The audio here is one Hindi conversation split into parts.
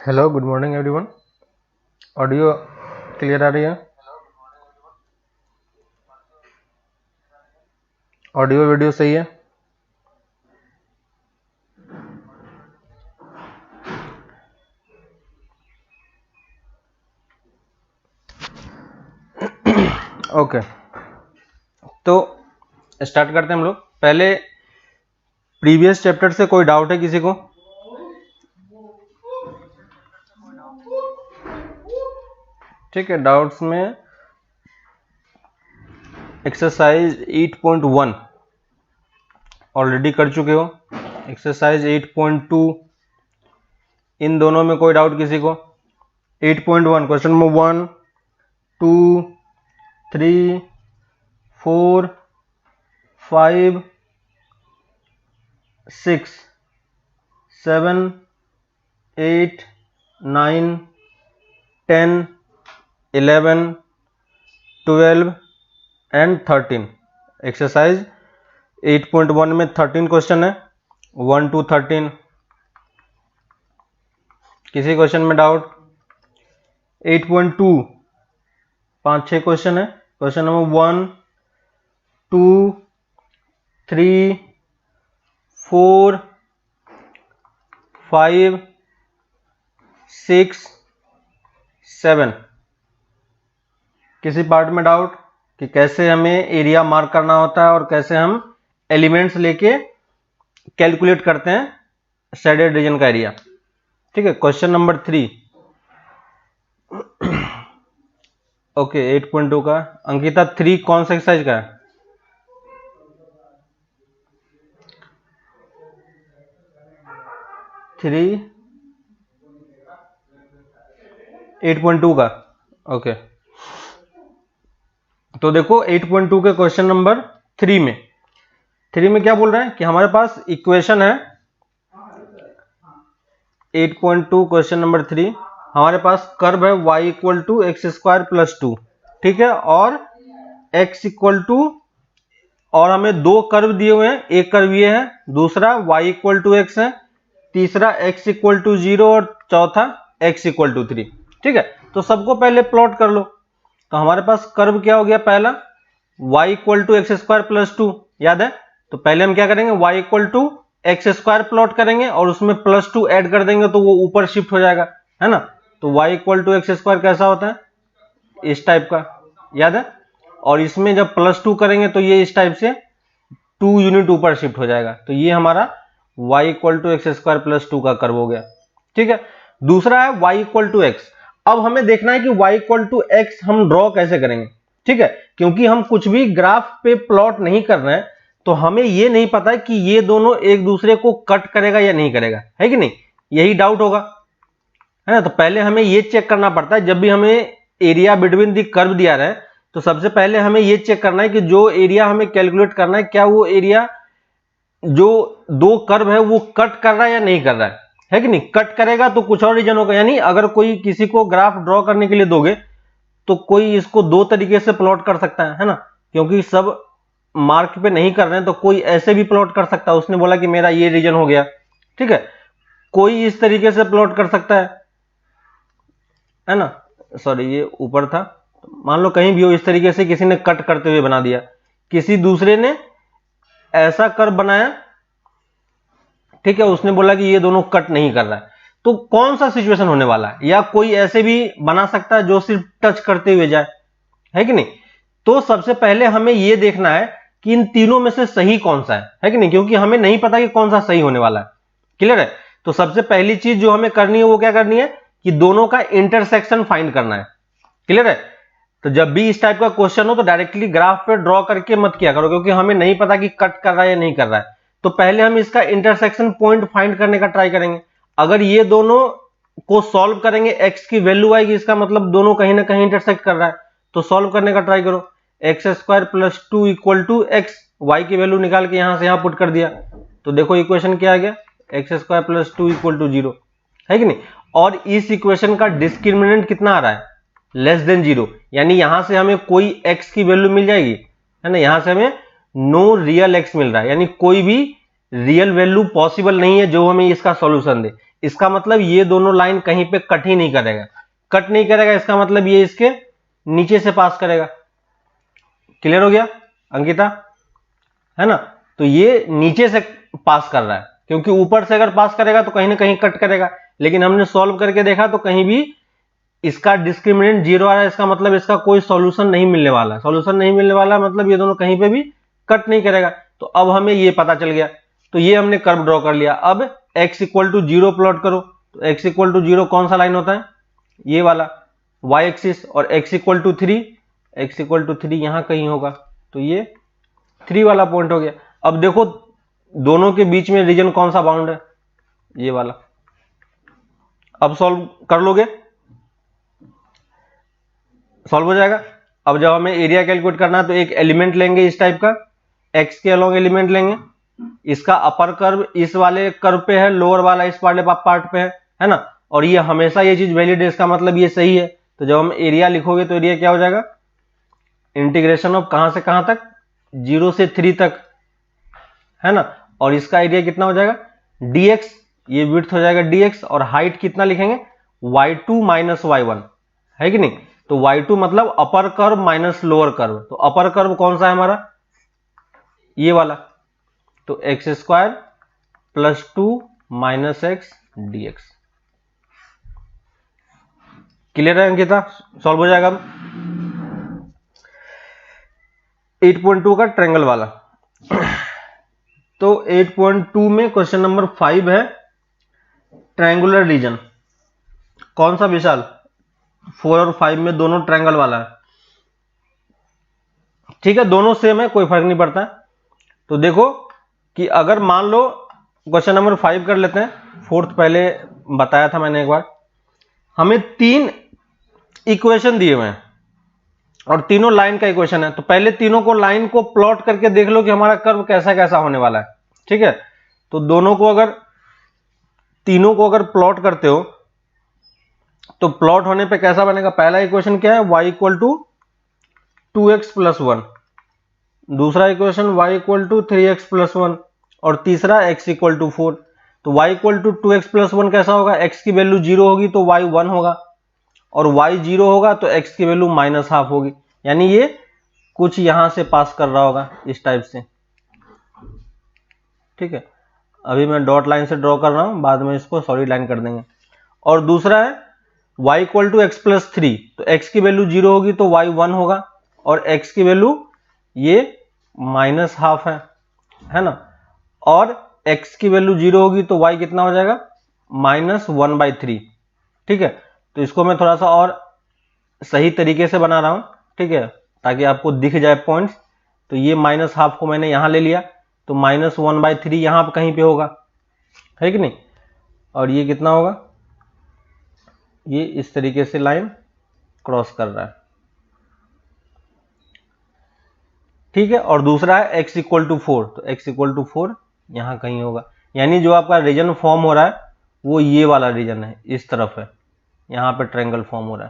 Hello, good morning everyone. Audio clear आ रही है? ऑडियो वीडियो सही है? ओके, तो स्टार्ट करते हैं हम लोग। पहले प्रीवियस चैप्टर से कोई डाउट है किसी को? ठीक है, डाउट्स में एक्सरसाइज 8.1 ऑलरेडी कर चुके हो। एक्सरसाइज 8.2 इन दोनों में कोई डाउट किसी को? 8.1 क्वेश्चन नंबर 1, 2, 3, 4, 5, 6, 7, 8, 9, 10, 11, 12 एंड 13। एक्सरसाइज 8.1 में 13 क्वेश्चन है, 1 to 13। किसी क्वेश्चन में डाउट? 8.2 5-6 क्वेश्चन है। Question number 1, 2, 3, 4, 5, 6, 7। किसी पार्ट में डाउट कि कैसे हमें एरिया मार्क करना होता है और कैसे हम एलिमेंट्स लेके कैलकुलेट करते हैं शेडेड रीजन का एरिया? ठीक है, क्वेश्चन नंबर 3। ओके, 8.2 का। अंकिता 3 कौन सा एक्सरसाइज का है? थ्री 8.2 का। ओके, तो देखो 8.2 के क्वेश्चन नंबर 3 में क्या बोल रहे हैं कि हमारे पास इक्वेशन है। 8.2 क्वेश्चन नंबर 3, हमारे पास कर्व है y equal to x square plus 2। ठीक है, और x इक्वल टू, और हमें दो कर्व दिए हुए हैं। एक कर्व ये है, दूसरा y इक्वल टू एक्स है, तीसरा x इक्वल टू 0 और चौथा x इक्वल टू 3। ठीक है, तो सबको पहले प्लॉट कर लो। तो हमारे पास कर्व क्या हो गया? पहला y equal to x square plus 2, याद है? तो पहले हम क्या करेंगे? y equal to x square plot करेंगे और उसमें प्लस 2 ऐड कर देंगे तो वो ऊपर शिफ्ट हो जाएगा, है ना? तो y equal to x square कैसा होता है? इस टाइप का, याद है? और इसमें जब प्लस 2 करेंगे तो ये इस टाइप से 2 यूनिट ऊपर शिफ्ट हो जाएगा। तो ये हमारा y equal to x square plus 2 का कर्व हो गया। ठीक है, दूसरा है y इक्वल टू एक्स। अब हमें देखना है कि y इक्वल टू एक्स हम ड्रॉ कैसे करेंगे। ठीक है, क्योंकि हम कुछ भी ग्राफ पे प्लॉट नहीं कर रहे हैं तो हमें ये नहीं पता कि ये दोनों एक दूसरे को कट करेगा या नहीं करेगा, है कि नहीं? यही डाउट होगा, है ना? तो पहले हमें ये चेक करना पड़ता है, जब भी हमें एरिया बिटवीन दी कर्व दिया रहा है तो सबसे पहले हमें ये चेक करना है कि जो एरिया हमें कैलकुलेट करना है, क्या वो एरिया जो दो कर्व है वो कट कर रहा है या नहीं कर रहा है कि नहीं? कट करेगा तो कुछ और रीजन होगा। यानी अगर कोई किसी को ग्राफ ड्रॉ करने के लिए दोगे तो कोई इसको दो तरीके से प्लॉट कर सकता है ना? क्योंकि सब मार्क पे नहीं कर रहे हैं तो कोई ऐसे भी प्लॉट कर सकता है। उसने बोला कि मेरा ये रीजन हो गया, ठीक है, कोई इस तरीके से प्लॉट कर सकता है ना? सॉरी, ये ऊपर था। मान लो कहीं भी हो, इस तरीके से किसी ने कट करते हुए बना दिया, किसी दूसरे ने ऐसा कर्व बनाया, ठीक है, उसने बोला कि ये दोनों कट नहीं कर रहा है। तो कौन सा सिचुएशन होने वाला है? या कोई ऐसे भी बना सकता है जो सिर्फ टच करते हुए जाए, है कि नहीं? तो सबसे पहले हमें यह देखना है कि इन तीनों में से सही कौन सा है कि नहीं? क्योंकि हमें नहीं पता कि कौन सा सही होने वाला है। क्लियर है? तो सबसे पहली चीज जो हमें करनी है वो क्या करनी है कि दोनों का इंटरसेक्शन फाइंड करना है। क्लियर है? तो जब भी इस टाइप का क्वेश्चन हो तो डायरेक्टली ग्राफ पे ड्रॉ करके मत किया करो, क्योंकि हमें नहीं पता कि कट कर रहा है या नहीं कर रहा है। तो पहले हम इसका इंटरसेक्शन पॉइंट फाइंड करने का ट्राई करेंगे। अगर ये दोनों को सॉल्व करेंगे, x की वैल्यू आएगी, इसका मतलब दोनों कहीं ना कहीं इंटरसेक्ट कर रहा है। तो सॉल्व करने का ट्राई करो। X square plus 2 equal to x, y की वैल्यू निकाल के यहां से यहां पुट कर दिया तो देखो इक्वेशन क्या आ गया? X square plus 2 equal to 0, है कि नहीं? और इस इक्वेशन का डिस्क्रिमिनेंट कितना आ रहा है? Less than 0। यानी यहां से हमें कोई x की वैल्यू मिल जाएगी, है ना? यहां से हमें नो रियल x मिल रहा है, यानी कोई भी रियल वैल्यू पॉसिबल नहीं है जो हमें इसका सॉल्यूशन दे। इसका मतलब ये दोनों लाइन कहीं पे कट ही नहीं करेगा। कट नहीं करेगा इसका मतलब ये इसके नीचे से पास करेगा। क्लियर हो गया अंकिता, है ना? तो ये नीचे से पास कर रहा है, क्योंकि ऊपर से अगर पास करेगा तो कहीं ना कहीं कट करेगा, लेकिन हमने सॉल्व करके देखा तो कहीं भी इसका डिस्क्रिमिनेंट 0 आ रहा है। इसका मतलब इसका कोई सॉल्यूशन नहीं मिलने वाला है। सॉल्यूशन नहीं मिलने वाला मतलब ये दोनों कहीं पे भी कट नहीं करेगा। तो अब हमें ये पता चल गया, तो ये हमने कर्व ड्रॉ कर लिया। अब x इक्वल टू 0 प्लॉट करो। तो x इक्वल टू 0 कौन सा लाइन होता है? ये वाला y एक्सिस। और x equal to 3, x equal to 3 यहां कहीं होगा, तो ये 3 वाला पॉइंट हो गया। अब देखो दोनों के बीच में रीजन कौन सा बाउंड है? ये वाला। अब सॉल्व कर लोगे, सॉल्व हो जाएगा। अब जब हमें एरिया कैलकुलेट करना है तो एक एलिमेंट लेंगे इस टाइप का, x के अलोंग एलिमेंट लेंगे। इसका अपर कर्व इस वाले कर्व पे है, लोअर वाला इस वाले पार्ट पे है ना? और ये हमेशा ये चीज वैलिड है, इसका मतलब ये सही है। तो जब हम एरिया लिखोगे तो एरिया क्या हो जाएगा? इंटीग्रेशन ऑफ कहां से कहां तक? 0 से 3 तक, है ना? और इसका एरिया कितना हो जाएगा? dx। ये विड्थ हो जाएगा dx, और हाइट कितना लिखेंगे? y2 माइनस y1, है कि नहीं? तो y2 मतलब अपर कर्व माइनस लोअर कर्व। तो अपर कर्व कौन सा है हमारा? ये वाला। तो x square plus 2 minus x dx। Clear है अंकिता? सॉल्व हो जाएगा। अब 8.2 का ट्रायंगल वाला। तो 8.2 में क्वेश्चन नंबर 5 है ट्रायंगुलर रीजन। कौन सा विशाल? 4 और 5 में दोनों ट्रायंगल वाला है। ठीक है, दोनों सेम है, कोई फर्क नहीं पड़ता। तो देखो कि अगर मान लो क्वेश्चन नंबर 5 कर लेते हैं, 4th पहले बताया था मैंने एक बार। हमें 3 इक्वेशन दिए हुए हैं और तीनों लाइन का इक्वेशन है। तो पहले तीनों को लाइन को प्लॉट करके देख लो कि हमारा कर्व कैसा कैसा होने वाला है। ठीक है, तो दोनों को अगर तीनों को अगर प्लॉट करते हो तो प्लॉट होने पे कैसा बनेगा? पहला इक्वेशन क्या है? y equal to 2x plus 1। दूसरा equation y equal to 3x plus 1। और तीसरा x इक्वल टू 4। तो y equal to 2x plus 1 कैसा होगा? x की वैल्यू 0 होगी तो y 1 होगा, और y 0 होगा तो x की वैल्यू माइनस हाफ होगी। यानी ये कुछ यहां से पास कर रहा होगा इस टाइप से। ठीक है, अभी मैं डॉट लाइन से ड्रॉ कर रहा हूं, बाद में इसको सॉलिड लाइन कर देंगे। और दूसरा है y equal to x plus 3। तो x की वैल्यू 0 होगी तो y 1 होगा, और x की वैल्यू ये माइनस हाफ है ना? और x की वैल्यू 0 होगी तो y कितना हो जाएगा? माइनस 1/3। ठीक है, तो इसको मैं थोड़ा सा और सही तरीके से बना रहा हूं, ठीक है, ताकि आपको दिख जाए पॉइंट्स। तो ये माइनस हाफ को मैंने यहां ले लिया, तो माइनस 1/3 यहां पर कहीं पे होगा, है कि नहीं? और ये कितना होगा? ये इस तरीके से लाइन क्रॉस कर रहा है। ठीक है, और दूसरा है x इक्वल टू 4। तो x इक्वल टू 4 यहां कहीं होगा। यानी जो आपका रीजन फॉर्म हो रहा है वो ये वाला रीजन है, इस तरफ है, यहां पे ट्रायंगल फॉर्म हो रहा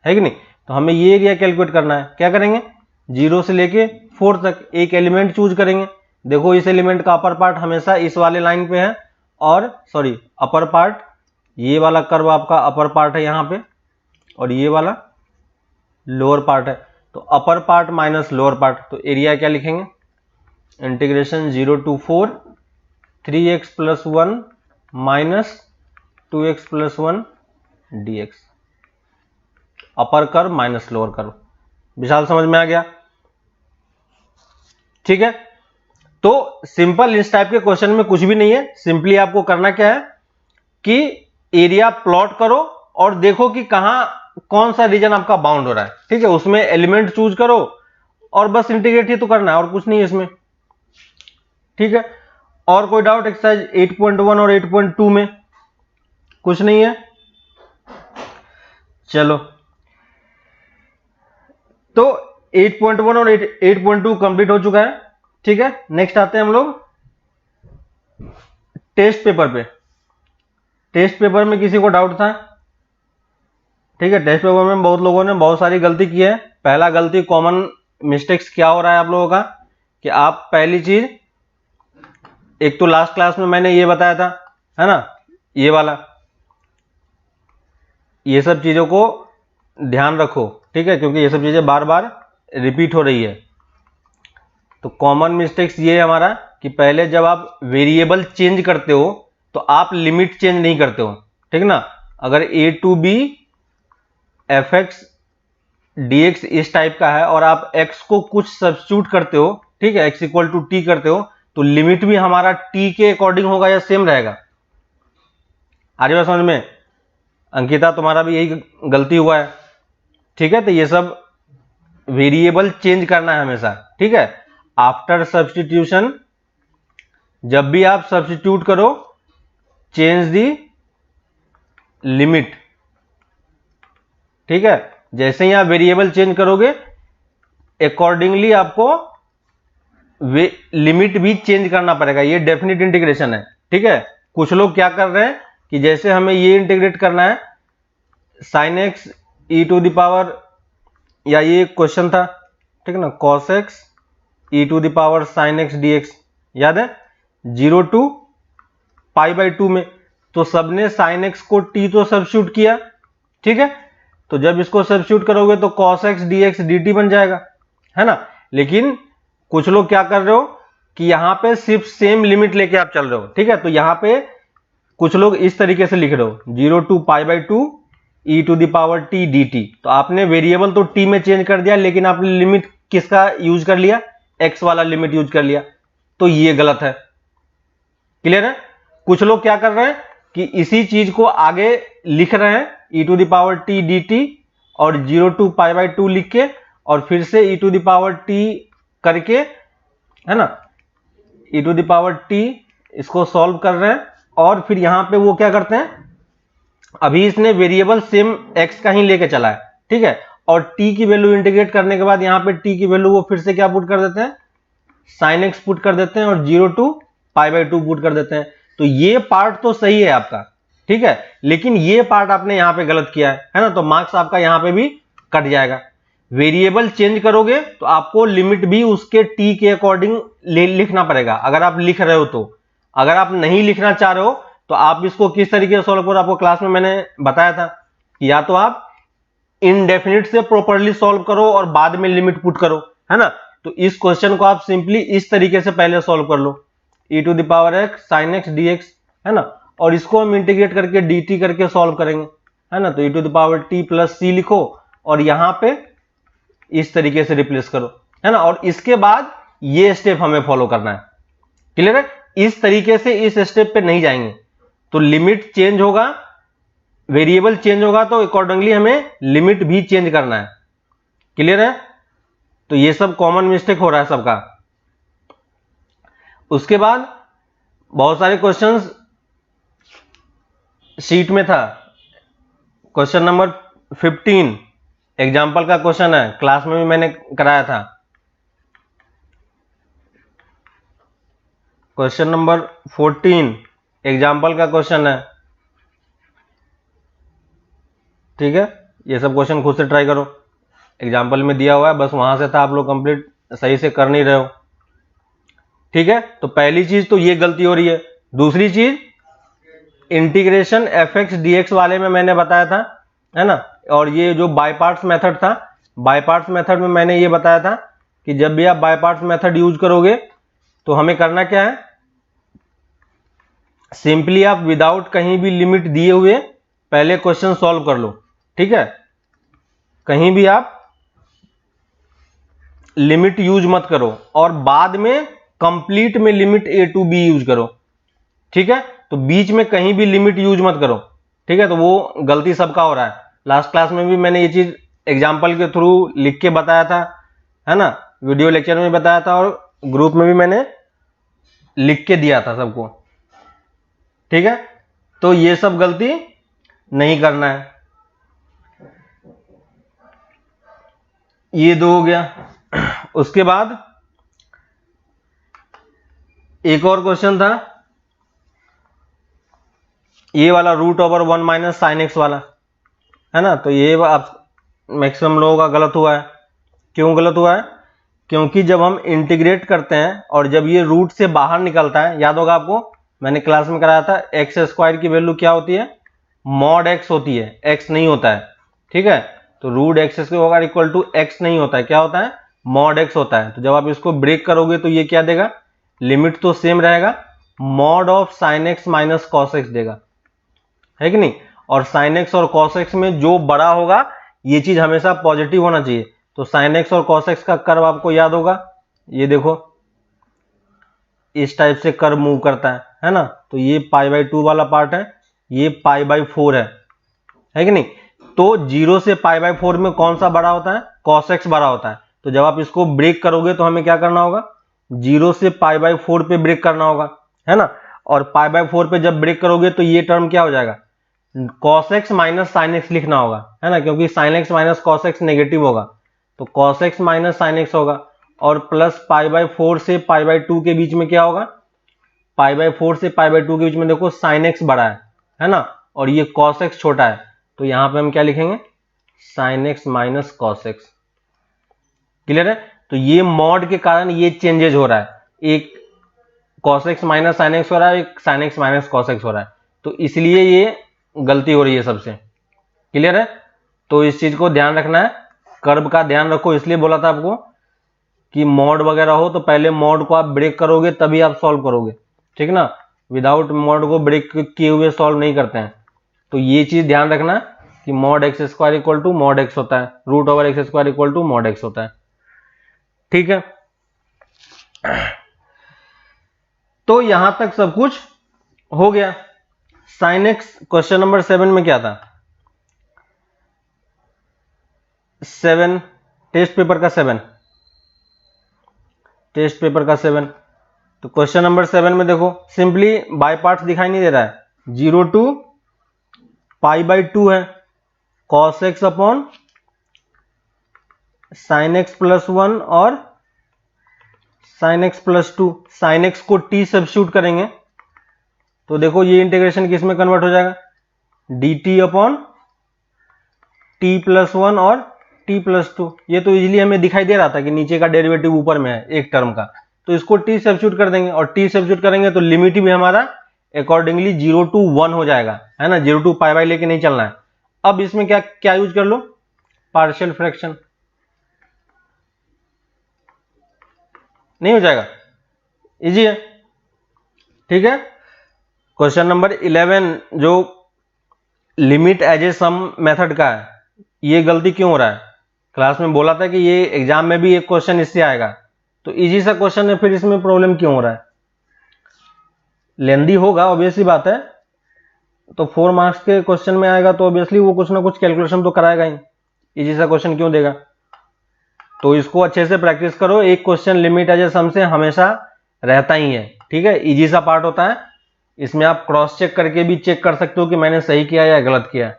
है कि नहीं? तो हमें ये एरिया कैलकुलेट करना है। क्या करेंगे? 0 से लेके 4 तक एक एलिमेंट चूज करेंगे। देखो इस एलिमेंट का अपर पार्ट हमेशा इस वाले लाइन पे है, और सॉरी अपर पार्ट, ये वाला कर्व आपका अपर पार्ट है यहां पे, और ये वाला लोअर पार्ट है। तो upper part minus lower part. तो एरिया क्या लिखेंगे? Integration 0 to 4 3x plus 1 minus 2x plus 1 dx। Upper curve minus lower curve. Vishal समझ में आ गया? ठीक है, तो सिंपल इस टाइप के क्वेश्चन में कुछ भी नहीं है। सिंपली आपको करना क्या है कि एरिया प्लॉट करो और देखो कि कहां कौन सा रीजन आपका बाउंड हो रहा है। ठीक है, उसमें एलिमेंट चूज करो और बस इंटीग्रेट ही तो करना है, और कुछ नहीं है इसमें। ठीक है, और कोई डाउट? एक्सरसाइज 8.1 और 8.2 में कुछ नहीं है? चलो, तो 8.1 और 8.2 कंप्लीट हो चुका है। ठीक है, नेक्स्ट आते हैं हम लोग टेस्ट पेपर पे। टेस्ट पेपर में किसी को डाउट था? ठीक है, टेस्ट पेपर में बहुत लोगों ने बहुत सारी गलती की है। पहला गलती, कॉमन मिस्टेक्स क्या हो रहा है आप लोगों का कि आप पहली चीज एक तो लास्ट क्लास में मैंने ये बताया था, है ना, ये वाला, ये सब चीजों को ध्यान रखो, ठीक है, क्योंकि ये सब चीजें बार बार रिपीट हो रही है। तो कॉमन मिस्टेक्स ये है हमारा कि पहले जब आप वेरिएबल चेंज करते हो तो आप लिमिट चेंज नहीं करते हो, ठीक ना। अगर a to b fx dx इस टाइप का है और आप x को कुछ सब्स्टिट्यूट करते हो, ठीक है, x इक्वल टू t करते हो, तो लिमिट भी हमारा t के अकॉर्डिंग होगा या सेम रहेगा। आ रही बात समझ में? अंकिता, तुम्हारा भी यही गलती हुआ है, ठीक है। तो ये सब वेरिएबल चेंज करना है हमेशा, ठीक है। आफ्टर सब्स्टिट्यूशन जब भी आप सब्स्टिट्यूट करो, चेंज दी लिमिट, ठीक है। जैसे ही आप वेरिएबल चेंज करोगे अकॉर्डिंगली आपको लिमिट भी चेंज करना पड़ेगा। ये डेफिनेट इंटीग्रेशन है, ठीक है। कुछ लोग क्या कर रहे हैं कि जैसे हमें ये इंटीग्रेट करना है sin x e to the power, या ये क्वेश्चन था, ठीक है ना, cos x e to the power sin x dx, याद है 0 टू π/2 में। तो सबने sin x को t तो सब्स्टिट्यूट किया, ठीक है। तो जब इसको सब्स्टिट्यूट करोगे तो cos x dx dt बन जाएगा, है ना। लेकिन कुछ लोग क्या कर रहे हो कि यहां पे सिर्फ सेम लिमिट लेके आप चल रहे हो, ठीक है। तो यहां पे कुछ लोग इस तरीके से लिख रहे हो 0 to π/2 e to the power t dt। तो आपने वेरिएबल तो t में चेंज कर दिया, लेकिन आपने लिमिट किसका यूज कर लिया, x वाला लिमिट यूज कर लिया। तो ये गलत है, क्लियर है। कुछ लोग क्या कर रहे हैं कि इसी चीज को आगे लिख रहे हैं e to the power t dt और 0 टू π/2 लिख के और फिर से e to the power t करके, है ना, e to the power t इसको सॉल्व कर रहे हैं। और फिर यहां पे वो क्या करते हैं, अभी इसने वेरिएबल सेम x का ही लेके चला है, ठीक है। और t की वैल्यू इंटीग्रेट करने के बाद यहां पे t की वैल्यू वो फिर से क्या पुट कर देते हैं, sin x पुट कर देते हैं और 0 टू π/2 पुट कर देते हैं। तो ये पार्ट तो सही है आपका, ठीक है, लेकिन ये पार्ट आपने यहां पे गलत किया है ना। तो मार्क्स आपका यहां पे भी कट जाएगा। वेरिएबल चेंज करोगे तो आपको लिमिट भी उसके t के अकॉर्डिंग लिखना पड़ेगा, अगर आप लिख रहे हो तो। अगर आप नहीं लिखना चाह रहे हो तो आप इसको किस तरीके से सॉल्व करो, आपको क्लास में मैंने बताया था, या तो आप इनडेफिनिट से प्रॉपर्ली सॉल्व करो और बाद में लिमिट पुट करो, है ना। तो इस क्वेश्चन को आप सिंपली इस तरीके से पहले सॉल्व कर लो, e to the power x sin x dx, है ना, और इसको हम इंटीग्रेट करके dt करके सॉल्व करेंगे, है ना। तो e to the power t plus c लिखो और यहां पे इस तरीके से रिप्लेस करो, है ना। और इसके बाद ये स्टेप हमें फॉलो करना है, क्लियर है। इस तरीके से इस स्टेप पे नहीं जाएंगे तो लिमिट चेंज होगा, वेरिएबल चेंज होगा, तो अकॉर्डिंगली हमें लिमिट भी चेंज करना है, क्लियर है। तो ये सब कॉमन मिस्टेक हो रहा है सबका। उसके बाद बहुत सारे क्वेश्चंस शीट में था। क्वेश्चन नंबर 15 एग्जाम्पल का क्वेश्चन है, क्लास में भी मैंने कराया था। क्वेश्चन नंबर 14 एग्जाम्पल का क्वेश्चन है, ठीक है। ये सब क्वेश्चन खुद से ट्राई करो, एग्जाम्पल में दिया हुआ है, बस वहां से था, आप लोग कंप्लीट सही से कर नहीं रहे हो, ठीक है। तो पहली चीज तो ये गलती हो रही है। दूसरी चीज इंटीग्रेशन fx dx वाले में मैंने बताया था, है ना। और ये जो बाय पार्ट्स मेथड था, बाय पार्ट्स मेथड में मैंने ये बताया था कि जब भी आप बाय पार्ट्स मेथड यूज करोगे तो हमें करना क्या है, सिंपली आप विदाउट कहीं भी लिमिट दिए हुए पहले क्वेश्चन सॉल्व कर लो, ठीक है। कहीं भी आप लिमिट यूज मत करो और बाद में कंप्लीट में limit a to b use करो, ठीक है। तो बीच में कहीं भी लिमिट यूज मत करो, ठीक है। तो वो गलती सबका हो रहा है। लास्ट क्लास में भी मैंने ये चीज एग्जाम्पल के थ्रू लिख के बताया था, है ना, वीडियो लेक्चर में बताया था और ग्रुप में भी मैंने लिख के दिया था सबको, ठीक है। तो ये सब गलती नहीं करना है। ये दो हो गया। उसके बाद एक और क्वेश्चन था, ये वाला √1 माइनस साइन एक्स वाला, है ना। तो ये आप मैक्सिमम लोगों का गलत हुआ है। क्यों गलत हुआ है क्योंकि जब हम इंटीग्रेट करते हैं और जब ये रूट से बाहर निकलता है, याद होगा आपको मैंने क्लास में कराया था, एक्स स्क्वायर की वैल्यू क्या होती है, मॉड एक्स होती है, एक्स नहीं होता है। ठीक है, तो root x square equal to x नहीं होता है, क्या होता है, मॉड एक्स होता है। तो जब आप इसको ब्रेक करोगे तो ये क्या देगा, लिमिट तो सेम रहेगा, mod of sine x minus cos x देगा, है कि नहीं। और साइन एक्स और कॉस एक्स में जो बड़ा होगा ये चीज हमेशा पॉजिटिव होना चाहिए। तो साइन एक्स और कॉस एक्स का कर्व आपको याद होगा, ये देखो इस टाइप से कर्व मूव करता है ना। तो ये π/2 वाला पार्ट है, ये π/4 है कि नहीं। तो 0 से π/4 में कौन सा बड़ा होता है, cos x बड़ा होता है। तो जब आप इसको ब्रेक करोगे तो हमें क्या करना होगा, 0 से π/4 पे ब्रेक करना होगा, है ना। और π/4 पे जब ब्रेक करोगे तो ये टर्म क्या हो जाएगा, cos x minus sine x लिखना होगा, है ना, क्योंकि sin x minus cos x negative होगा। तो cos x minus sine x होगा, और प्लस π/4 से π/2 के बीच में क्या होगा, π/4 से π/2 के बीच में देखो sin x बड़ा है ना, और ये cos x छोटा है। तो यहां पे हम क्या लिखेंगे, sin x minus cos x। Clear है। तो ये मॉड के कारण ये चेंजेज हो रहा है, एक cos x minus sin x हो रहा है, एक sin x minus cos x हो रहा है। तो इसलिए ये गलती हो रही है सबसे। क्लियर है। तो इस चीज को ध्यान रखना है, कर्व का ध्यान रखो, इसलिए बोला था आपको कि मॉड वगैरह हो तो पहले मॉड को आप ब्रेक करोगे तभी आप सॉल्व करोगे, ठीक ना। विदाउट मॉड को ब्रेक किए हुए सॉल्व नहीं करते हैं। तो ये चीज ध्यान रखना कि mod x square equal to mod x होता है, root over x square equal to mod x होता है। ठीक है, तो यहां तक सब कुछ हो गया। साइन एक्स क्वेश्चन नंबर 7 में क्या था, 7 टेस्ट पेपर का 7, टेस्ट पेपर का 7। तो क्वेश्चन नंबर 7 में देखो सिंपली बाय पार्ट्स दिखाई नहीं दे रहा है, 0 टू π/2 है, cos x upon sin x plus 1 और sin x plus 2। sin x को t सब्स्टिट्यूट करेंगे तो देखो ये इंटीग्रेशन किस में कन्वर्ट हो जाएगा, dt अपॉन t प्लस 1 और t प्लस 2। ये तो इजीली हमें दिखाई दे रहा था कि नीचे का डेरिवेटिव ऊपर में है एक टर्म का, तो इसको t सब्स्टिट्यूट कर देंगे, और t सब्स्टिट्यूट करेंगे तो लिमिट भी हमारा अकॉर्डिंगली 0 टू 1 हो जाएगा, है ना, 0 टू π/, लेके नहीं चलना है। अब इसमें क्या क्या यूज कर लो, पार्शियल फ्रैक्शन, नहीं हो जाएगा, इजी है। ठीक है, क्वेश्चन नंबर 11 जो limit as a sum method का है, ये गलती क्यों हो रहा है, क्लास में बोला था कि ये एग्जाम में भी एक क्वेश्चन इससे आएगा, तो इजी सा क्वेश्चन है, फिर इसमें प्रॉब्लम क्यों हो रहा है, लेंदी होगा ऑब्वियसली बात है। तो 4 मार्क्स के क्वेश्चन में आएगा तो ऑब्वियसली वो कुछ ना कुछ कैलकुलेशन तो कराएगा ही, इजी सा क्वेश्चन क्यों देगा। तो इसको अच्छे से प्रैक्टिस करो, एक क्वेश्चन लिमिट एज ए सम से हमेशा रहता ही है। ठीक है, इजी सा पार्ट होता है, इसमें आप क्रॉस चेक करके भी चेक कर सकते हो कि मैंने सही किया या गलत किया।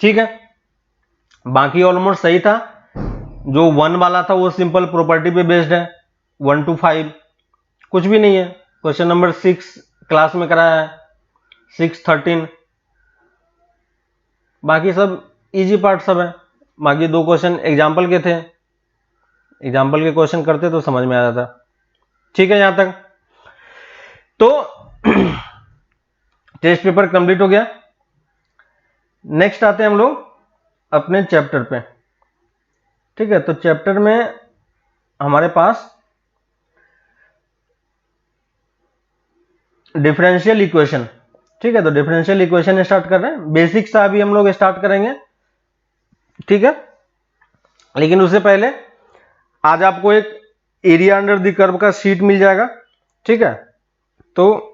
ठीक है, बाकी ऑलमोस्ट सही था। जो 1 वाला था वो सिंपल प्रॉपर्टी पे बेस्ड है, 1 to 5 कुछ भी नहीं है। क्वेश्चन नंबर 6 क्लास में कराया है, 6, 13, बाकी सब इजी पार्ट सब है। बाकी 2 क्वेश्चन एग्जाम्पल के थे, एग्जाम्पल के क्वेश्चन करते तो समझ में आ जाता। ठीक है, यहां तक तो टेस्ट पेपर कंप्लीट हो गया। नेक्स्ट आते हैं हम लोग अपने चैप्टर पे। ठीक है, तो चैप्टर में हमारे पास डिफरेंशियल इक्वेशन। ठीक है, तो डिफरेंशियल इक्वेशन स्टार्ट कर रहे हैं, बेसिक सा अभी हम लोग स्टार्ट करेंगे। ठीक है, लेकिन उससे पहले आज आपको एक एरिया अंडर द कर्व का शीट मिल जाएगा। ठीक है, तो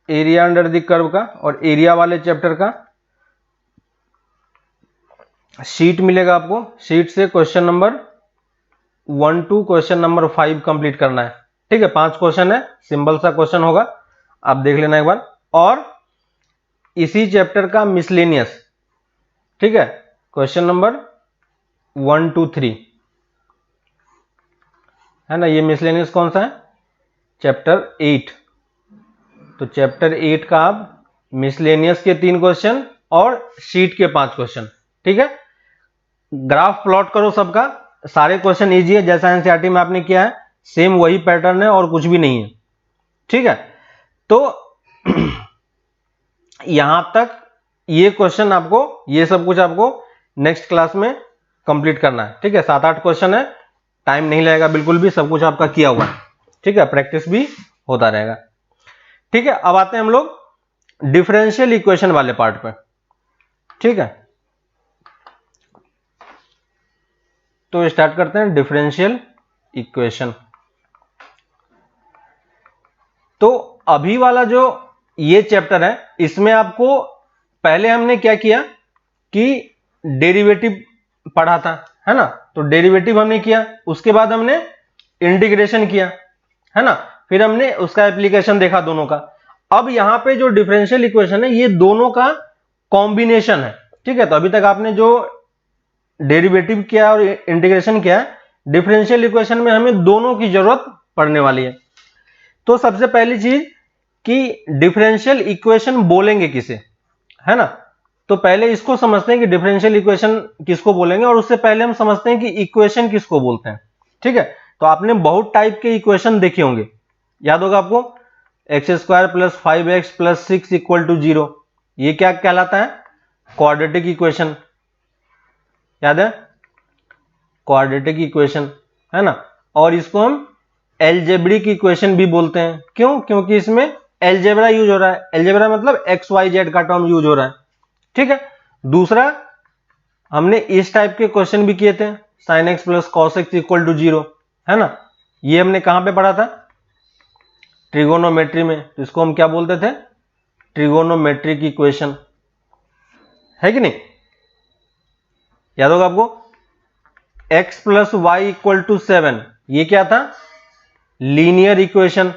एरिया अंडर द कर्व का और एरिया वाले चैप्टर का शीट मिलेगा आपको। शीट से question number 1 to question number 5 complete करना है। ठीक है, 5 क्वेश्चन है, सिंपल सा क्वेश्चन होगा, आप देख लेना एक बार। और इसी चैप्टर का मिसलेनियस, ठीक है, क्वेश्चन नंबर 1 to 3 है ना। ये मिसलेनियस कौन सा है, चैप्टर 8। तो चैप्टर 8 का आप मिसलेनियस के 3 क्वेश्चन और शीट के 5 क्वेश्चन। ठीक है, ग्राफ प्लॉट करो सबका, सारे क्वेश्चन इजी है, जैसा एनसीईआरटी में आपने किया है सेम वही पैटर्न है और कुछ भी नहीं है। ठीक है, तो यहां तक ये क्वेश्चन आपको, ये सब कुछ आपको नेक्स्ट क्लास में कंप्लीट करना है। ठीक है, 7-8 क्वेश्चन है, टाइम नहीं लगेगा बिल्कुल भी, सब कुछ आपका किया हुआ है। ठीक है, प्रैक्टिस भी होता रहेगा। ठीक है, अब आते हैं हम लोग डिफरेंशियल इक्वेशन वाले पार्ट पे। ठीक है, तो स्टार्ट करते हैं डिफरेंशियल इक्वेशन। तो अभी वाला जो ये चैप्टर है, इसमें आपको पहले हमने क्या किया कि डेरिवेटिव पढ़ा था, है ना, तो डेरिवेटिव हमने किया, उसके बाद हमने इंटीग्रेशन किया, है ना, फिर हमने उसका एप्लीकेशन देखा दोनों का। अब यहां पे जो डिफरेंशियल इक्वेशन है ये दोनों का कॉम्बिनेशन है। ठीक है, तो अभी तक आपने जो डेरिवेटिव किया और इंटीग्रेशन किया, डिफरेंशियल इक्वेशन में हमें दोनों की जरूरत पड़ने वाली है। तो सबसे पहली चीज कि डिफरेंशियल इक्वेशन बोलेंगे किसे, है ना, तो पहले इसको समझते हैं कि डिफरेंशियल इक्वेशन किसको बोलेंगे, और उससे पहले हम समझते हैं कि इक्वेशन किसको बोलते हैं। ठीक है, तो आपने बहुत टाइप के इक्वेशन देखे होंगे, याद होगा आपको, x² + 5x + 6 = 0, ये क्या कहलाता है, क्वाड्रेटिक इक्वेशन, याद है, क्वाड्रेटिक इक्वेशन, है ना, और इसको हम एलजेब्रिक इक्वेशन भी बोलते हैं। क्यों, क्योंकि इसमें एलजेब्रा यूज हो रहा है, एलजेब्रा मतलब XYZ का टर्म यूज हो रहा है। ठीक है, दूसरा हमने इस टाइप के क्वेश्चन भी किए थे, sin x + cos x = 0, है ना, ये हमने कहां पे पढ़ा था, ट्रिगोनोमेट्री में, तो इसको हम क्या बोलते थे, ट्रिगोनोमेट्रिक इक्वेशन, है कि नहीं, याद होगा आपको। x + y = 7, ये क्या था, लीनियर इक्वेशन,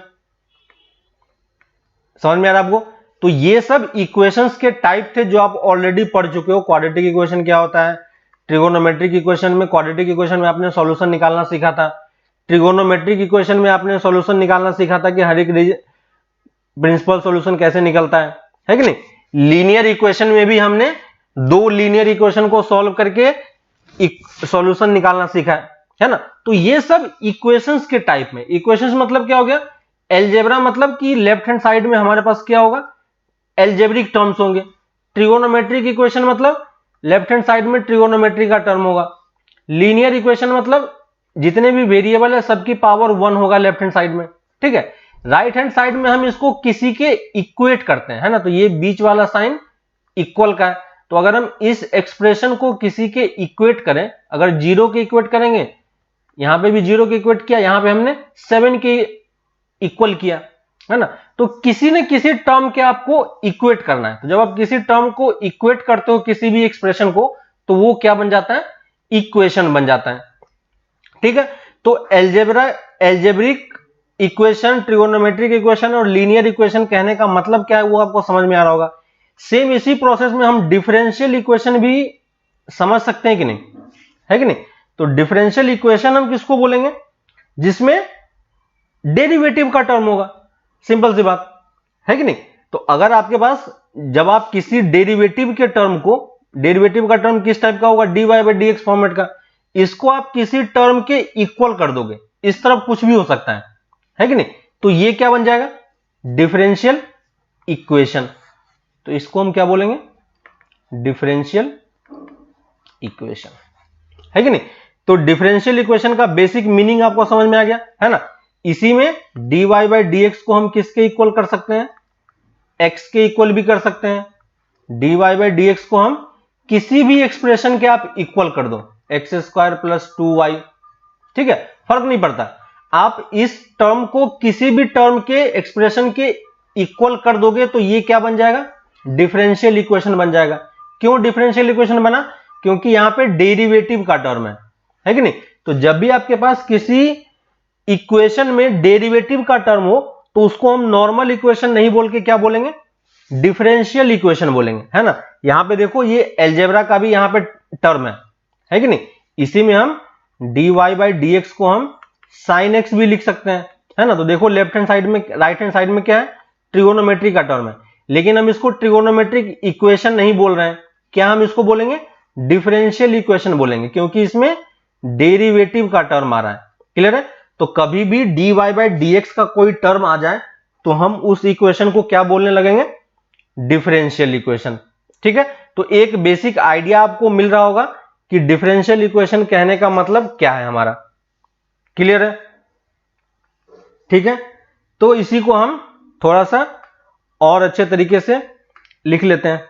समझ में आ रहा है आपको। तो ये सब इक्वेशंस के टाइप थे जो आप ऑलरेडी पढ़ चुके हो। क्वाड्रेटिक इक्वेशन क्या होता है, ट्रिगोनोमेट्रिक इक्वेशन में, क्वाड्रेटिक इक्वेशन में आपने सॉल्यूशन निकालना सीखा था, ट्रिगोनोमेट्रिक इक्वेशन में आपने सॉल्यूशन निकालना सीखा था कि हर एक प्रिंसिपल सॉल्यूशन कैसे निकलता है कि नहीं। लीनियर इक्वेशन में भी हमने 2 लीनियर इक्वेशन को सॉल्व करके सॉल्यूशन निकालना सीखा है ना। तो ये सब इक्वेशंस के टाइप में, इक्वेशंस मतलब क्या हो गया, एलजेब्रा मतलब कि लेफ्ट हैंड साइड में हमारे पास क्या होगा, एल्जेब्रिक टर्म्स होंगे। ट्रिगोनोमेट्रिक इक्वेशन मतलब लेफ्ट हैंड साइड में ट्रिगोनोमेट्री का टर्म होगा। लीनियर इक्वेशन मतलब जितने भी वेरिएबल है सबकी पावर 1 होगा लेफ्ट हैंड साइड में। ठीक है, राइट हैंड साइड में हम इसको किसी के इक्वेट करते हैं, है ना, तो ये बीच वाला साइन इक्वल का है। तो अगर हम इस एक्सप्रेशन को किसी के इक्वेट करें, अगर 0 के इक्वेट करेंगे, यहां पे भी 0 के इक्वेट किया, यहां पे हमने 7 के इक्वल किया, है ना। तो किसी न किसी टर्म के आपको इक्वेट करना है। तो जब आप किसी टर्म को इक्वेट करते हो किसी भी एक्सप्रेशन को, तो वो क्या बन जाता है, इक्वेशन बन जाता है। ठीक है, तो एल्जेब्रिक इक्वेशन, ट्रिगोनोमेट्रिक इक्वेशन और लीनियर इक्वेशन कहने का मतलब क्या है वो आपको समझ में आ रहा होगा। सेम इसी प्रोसेस में हम डिफरेंशियल इक्वेशन भी समझ सकते हैं कि नहीं, है कि नहीं। तो डिफरेंशियल इक्वेशन हम किसको बोलेंगे, जिसमें डेरिवेटिव का टर्म होगा, सिंपल सी बात है कि नहीं। तो अगर आपके पास, जब आप किसी डेरिवेटिव के टर्म को, डेरिवेटिव का टर्म किस टाइप का होगा, dy/dx फॉर्मेट का, इसको आप किसी टर्म के इक्वल कर दोगे, इस तरफ कुछ भी हो सकता है कि नहीं, तो ये क्या बन जाएगा, डिफरेंशियल इक्वेशन। तो इसको हम क्या बोलेंगे, डिफरेंशियल इक्वेशन, है कि नहीं। तो डिफरेंशियल इक्वेशन का बेसिक मीनिंग आपको समझ में आ गया, है ना। इसी में dy/dx को हम किसके इक्वल कर सकते हैं, x के इक्वल भी कर सकते हैं। dy/dx को हम किसी भी एक्सप्रेशन के आप इक्वल कर दो, x² + 2y, ठीक है, फर्क नहीं पड़ता। आप इस टर्म को किसी भी टर्म के एक्सप्रेशन के इक्वल कर दोगे तो ये क्या बन जाएगा, डिफरेंशियल इक्वेशन बन जाएगा। क्यों डिफरेंशियल इक्वेशन बना, क्योंकि यहां पे डेरिवेटिव का टर्म है कि नहीं। तो जब भी आपके पास किसी इक्वेशन में डेरिवेटिव का टर्म हो तो उसको हम नॉर्मल इक्वेशन नहीं बोल के क्या बोलेंगे, डिफरेंशियल इक्वेशन बोलेंगे, है ना। यहां पे देखो ये एल्जेब्रा का भी यहां पे टर्म है कि नहीं। इसी में हम dy/dx को हम sin x भी लिख सकते हैं, है ना। तो देखो लेफ्ट हैंड साइड में, राइट हैंड साइड में क्या है, ट्रिगोनोमेट्री का टर्म है, लेकिन हम इसको ट्रिगोनोमेट्रिक इक्वेशन नहीं बोल रहे हैं, क्या हम इसको बोलेंगे, डिफरेंशियल इक्वेशन बोलेंगे, क्योंकि इसमें डेरिवेटिव का टर्म आ रहा है। क्लियर है? तो कभी भी dy बाई dx का कोई टर्म आ जाए तो हम उस इक्वेशन को क्या बोलने लगेंगे? Differential equation. ठीक है, तो एक बेसिक आइडिया आपको मिल रहा होगा कि डिफरेंशियल इक्वेशन कहने का मतलब क्या है हमारा। क्लियर है? ठीक है, तो इसी को हम थोड़ा सा और अच्छे तरीके से लिख लेते हैं।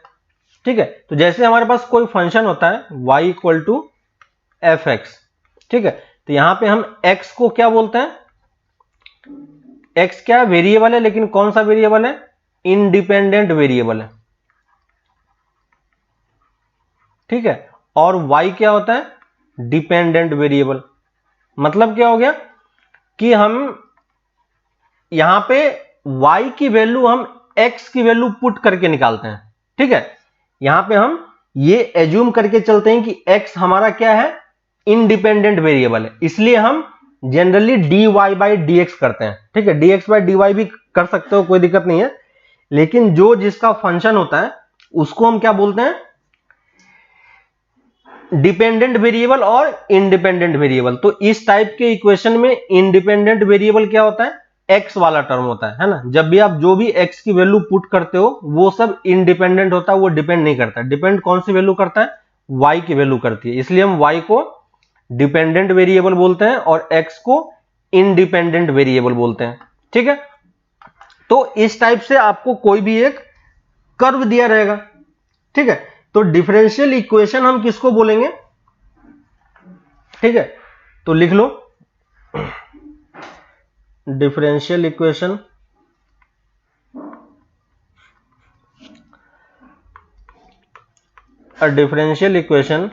ठीक है, तो जैसे हमारे पास कोई फंक्शन होता है y equal to f x. ठीक है, तो यहां पे हम x को क्या बोलते हैं? x क्या वेरिएबल है, लेकिन कौन सा वेरिएबल है? इंडिपेंडेंट वेरिएबल है। ठीक है, और y क्या होता है? Dependent variable. मतलब क्या हो गया कि हम यहां पे y की वैल्यू हम x की वैल्यू पुट करके निकालते हैं। ठीक है, यहां पे हम ये एज्यूम करके चलते हैं कि x हमारा क्या है? इंडिपेंडेंट वेरिएबल है, इसलिए हम जनरली dy बाई dx करते हैं। ठीक है, dx बाई dy भी कर सकते हो, कोई दिक्कत नहीं है, लेकिन जो जिसका फंक्शन होता है उसको हम क्या बोलते हैं? डिपेंडेंट वेरिएबल और इंडिपेंडेंट वेरिएबल। तो इस टाइप के इक्वेशन में इंडिपेंडेंट वेरिएबल क्या होता है? x वाला टर्म होता है ना। जब भी आप जो भी x की वैल्यू पुट करते हो वो सब इंडिपेंडेंट होता है, वो डिपेंड नहीं करता। डिपेंड कौन सी वैल्यू करता है? y की वैल्यू करती है, इसलिए हम y को डिपेंडेंट वेरिएबल बोलते हैं और x को इंडिपेंडेंट वेरिएबल बोलते हैं। ठीक है, तो इस टाइप से आपको कोई भी एक कर्व दिया रहेगा। ठीक है, तो डिफरेंशियल इक्वेशन हम किसको बोलेंगे? ठीक है, तो लिख लो differential equation a differential equation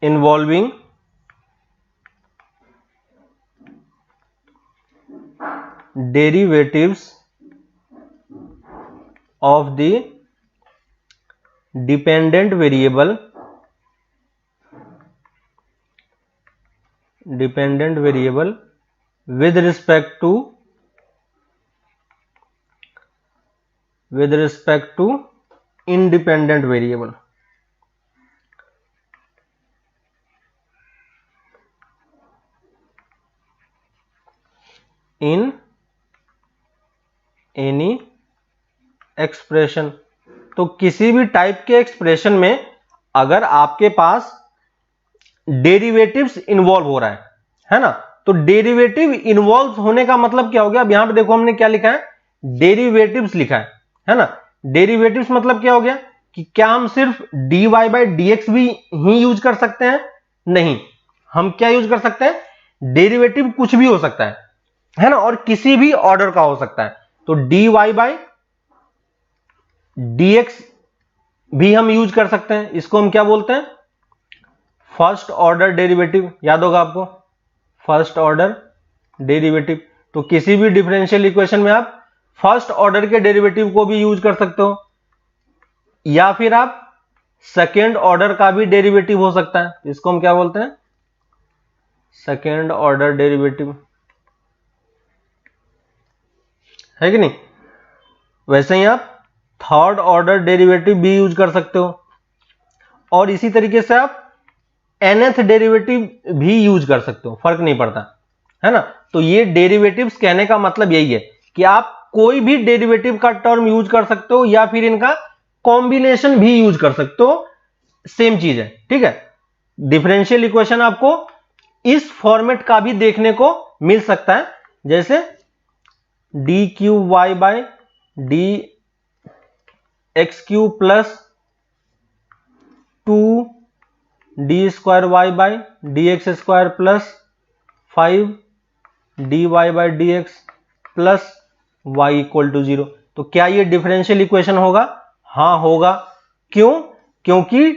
involving derivatives of the dependent variable with respect to independent variable। In any expression. तो किसी भी टाइप के एक्सप्रेशन में अगर आपके पास डेरिवेटिव्स इन्वॉल्व हो रहा है ना, तो डेरिवेटिव इन्वॉल्व होने का मतलब क्या हो गया? अब यहां पे देखो हमने क्या लिखा है? डेरिवेटिव्स लिखा है ना। डेरिवेटिव्स मतलब क्या हो गया कि क्या हम सिर्फ dy बाई dx भी ही यूज कर सकते हैं? नहीं, हम क्या यूज कर सकते हैं? डेरिवेटिव कुछ भी हो सकता है ना, और किसी भी ऑर्डर का हो सकता है। तो dy बाई dx भी हम यूज कर सकते हैं, इसको हम क्या बोलते हैं? First order derivative. याद होगा आपको, फर्स्ट ऑर्डर डेरिवेटिव। तो किसी भी डिफरेंशियल इक्वेशन में आप फर्स्ट ऑर्डर के डेरिवेटिव को भी यूज कर सकते हो, या फिर आप सेकेंड ऑर्डर का भी डेरिवेटिव हो सकता है, इसको हम क्या बोलते हैं? सेकेंड ऑर्डर डेरिवेटिव, है कि नहीं? वैसे ही आप थर्ड ऑर्डर डेरिवेटिव भी यूज कर सकते हो, और इसी तरीके से आप nth डेरिवेटिव भी यूज कर सकते हो, फर्क नहीं पड़ता, है ना। तो ये डेरिवेटिव्स कहने का मतलब यही है कि आप कोई भी डेरिवेटिव का टर्म यूज कर सकते हो या फिर इनका कॉम्बिनेशन भी यूज कर सकते हो, सेम चीज है। ठीक है, डिफरेंशियल इक्वेशन आपको इस फॉर्मेट का भी देखने को मिल सकता है, जैसे d cube y by d x cube plus 2 d square y by d x square plus 5 d y by d x plus y equal to 0। तो क्या ये डिफरेंशियल इक्वेशन होगा? हाँ होगा। क्यों? क्योंकि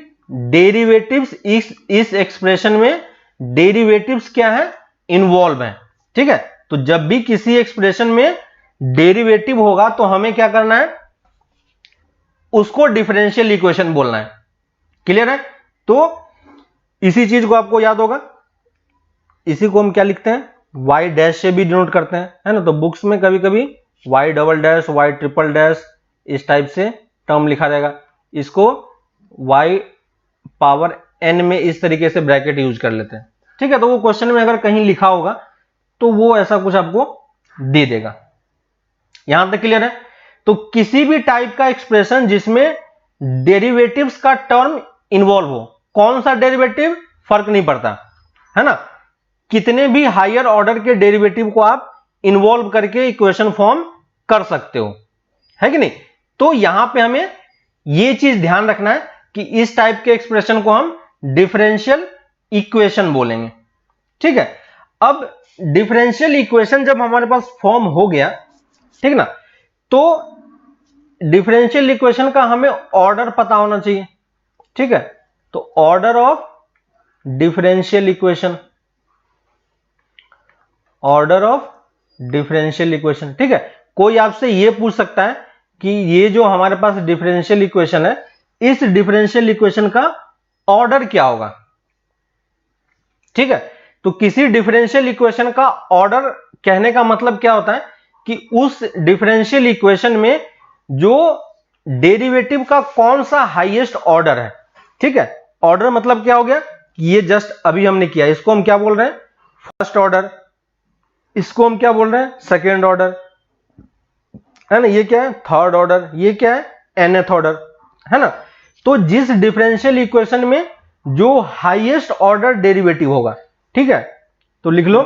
डेरिवेटिव्स इस एक्सप्रेशन में डेरिवेटिव्स क्या है? इन्वॉल्व है। ठीक है, तो जब भी किसी एक्सप्रेशन में डेरिवेटिव होगा तो हमें क्या करना है? उसको डिफरेंशियल इक्वेशन बोलना है। क्लियर है? तो इसी चीज को आपको याद होगा, इसी को हम क्या लिखते हैं? y डैश से भी डिनोट करते हैं, है ना। तो बुक्स में कभी कभी y double dash, y triple dash इस टाइप से टर्म लिखा जाएगा। इसको y पावर n में इस तरीके से ब्रैकेट यूज कर लेते हैं, ठीक है। तो वो क्वेश्चन में अगर कहीं लिखा होगा तो वो ऐसा कुछ आपको दे देगा। यहां तक क्लियर है? तो किसी भी टाइप का एक्सप्रेशन जिसमें डेरिवेटिव्स का टर्म इन्वॉल्व हो, कौन सा डेरिवेटिव फर्क नहीं पड़ता, है ना, कितने भी हायर ऑर्डर के डेरिवेटिव को आप इन्वॉल्व करके इक्वेशन फॉर्म कर सकते हो, है कि नहीं। तो यहां पे हमें यह चीज ध्यान रखना है कि इस टाइप के एक्सप्रेशन को हम डिफरेंशियल इक्वेशन बोलेंगे, ठीक है। अब डिफरेंशियल इक्वेशन जब हमारे पास फॉर्म हो गया, ठीक ना, तो डिफरेंशियल इक्वेशन का हमें ऑर्डर पता होना चाहिए, ठीक है। तो order of differential equation, order of differential equation, ठीक है। कोई आपसे यह पूछ सकता है कि ये जो हमारे पास डिफरेंशियल इक्वेशन है, इस डिफरेंशियल इक्वेशन का ऑर्डर क्या होगा, ठीक है। तो किसी डिफरेंशियल इक्वेशन का ऑर्डर कहने का मतलब क्या होता है कि उस डिफरेंशियल इक्वेशन में जो डेरिवेटिव का कौन सा हाईएस्ट ऑर्डर है, ठीक है। ऑर्डर मतलब क्या हो गया, ये जस्ट अभी हमने किया, इसको हम क्या बोल रहे हैं, फर्स्ट ऑर्डर, इसको हम क्या बोल रहे हैं, सेकेंड ऑर्डर, है ना, ये क्या है, थर्ड ऑर्डर, ये क्या है, nth ऑर्डर, है ना। तो जिस डिफरेंशियल इक्वेशन में जो हाईएस्ट ऑर्डर डेरिवेटिव होगा, ठीक है, तो लिख लो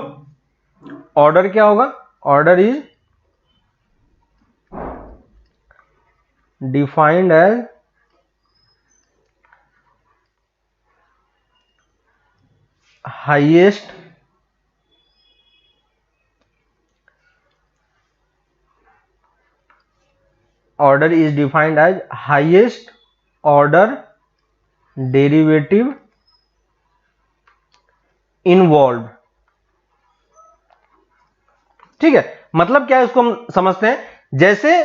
ऑर्डर क्या होगा, order is defined as highest order is defined as highest order derivative involve, ठीक है। मतलब क्या है, इसको हम समझते हैं। जैसे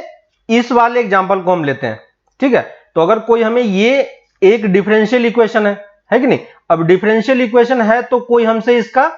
इस वाले एग्जांपल को हम लेते हैं, ठीक है। तो अगर कोई हमें ये एक डिफरेंशियल इक्वेशन है कि नहीं, अब डिफरेंशियल इक्वेशन है तो कोई हमसे इसका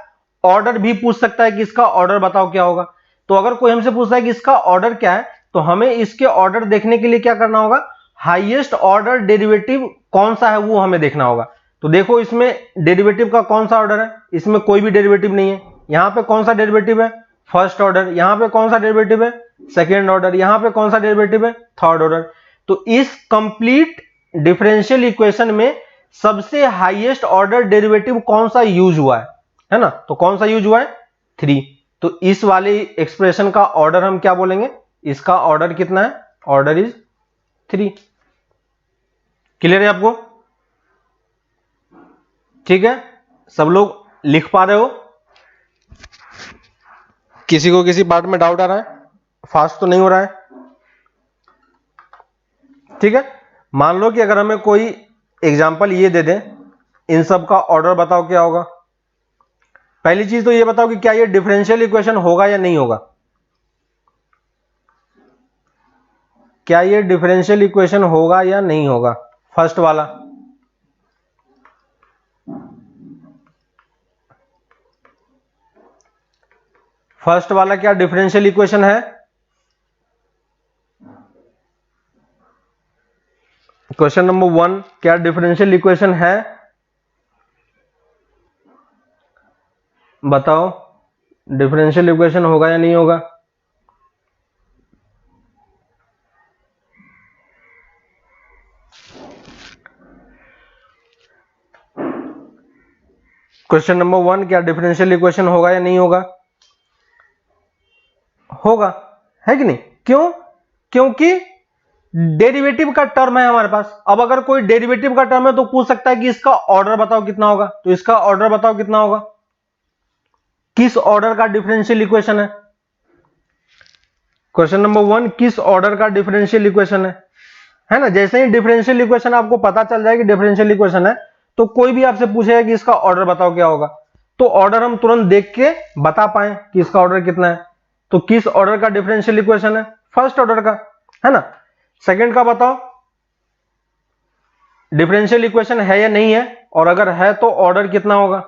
ऑर्डर भी पूछ सकता है कि इसका ऑर्डर बताओ क्या होगा। तो अगर कोई हमसे पूछता है कि इसका ऑर्डर क्या है, तो हमें इसके ऑर्डर देखने के लिए क्या करना होगा, हाईएस्ट ऑर्डर डेरिवेटिव कौन सा है वो हमें देखना होगा। तो देखो इसमें डेरिवेटिव का कौन सा ऑर्डर है, इसमें कोई भी डेरिवेटिव नहीं है। यहां पे कौन सा डेरिवेटिव है, फर्स्ट ऑर्डर, यहां पे कौन सा डेरिवेटिव है, सेकेंड ऑर्डर, यहां पे कौन सा डेरिवेटिव है, थर्ड ऑर्डर। तो इस कंप्लीट डिफरेंशियल इक्वेशन में सबसे हाईएस्ट ऑर्डर डेरिवेटिव कौन सा यूज हुआ है ना, तो कौन सा यूज हुआ है, 3। तो इस वाले एक्सप्रेशन का ऑर्डर हम क्या बोलेंगे, इसका ऑर्डर कितना है, ऑर्डर इज 3। क्लियर है आपको, ठीक है। सब लोग लिख पा रहे हो, किसी को किसी पार्ट में डाउट आ रहा है, फास्ट तो नहीं हो रहा है, ठीक है। मान लो कि अगर हमें कोई एग्जांपल ये दे दें, इन सब का ऑर्डर बताओ क्या होगा। पहली चीज तो ये बताओ कि क्या ये डिफरेंशियल इक्वेशन होगा या नहीं होगा, क्या ये डिफरेंशियल इक्वेशन होगा या नहीं होगा, फर्स्ट वाला। फर्स्ट वाला क्या डिफरेंशियल इक्वेशन है, क्वेश्चन नंबर 1 क्या डिफरेंशियल इक्वेशन है, बताओ डिफरेंशियल इक्वेशन होगा या नहीं होगा। क्वेश्चन नंबर 1 क्या डिफरेंशियल इक्वेशन होगा या नहीं होगा, होगा, है कि नहीं। क्यों, क्योंकि डेरिवेटिव का टर्म है हमारे पास। अब अगर कोई डेरिवेटिव का टर्म है तो पूछ सकता है कि इसका ऑर्डर बताओ कितना होगा, तो इसका ऑर्डर बताओ कितना होगा, किस ऑर्डर का डिफरेंशियल इक्वेशन है। क्वेश्चन नंबर 1 किस ऑर्डर का डिफरेंशियल इक्वेशन है ना। जैसे ही डिफरेंशियल इक्वेशन आपको पता चल जाए कि डिफरेंशियल इक्वेशन है, तो कोई भी आपसे पूछेगा कि इसका ऑर्डर बताओ क्या होगा, तो ऑर्डर हम तुरंत देख के बता पाए कि इसका ऑर्डर कितना है। तो किस ऑर्डर का डिफरेंशियल इक्वेशन है, फर्स्ट ऑर्डर का, है ना। सेकंड का बताओ डिफरेंशियल इक्वेशन है या नहीं है, और अगर है तो ऑर्डर कितना होगा।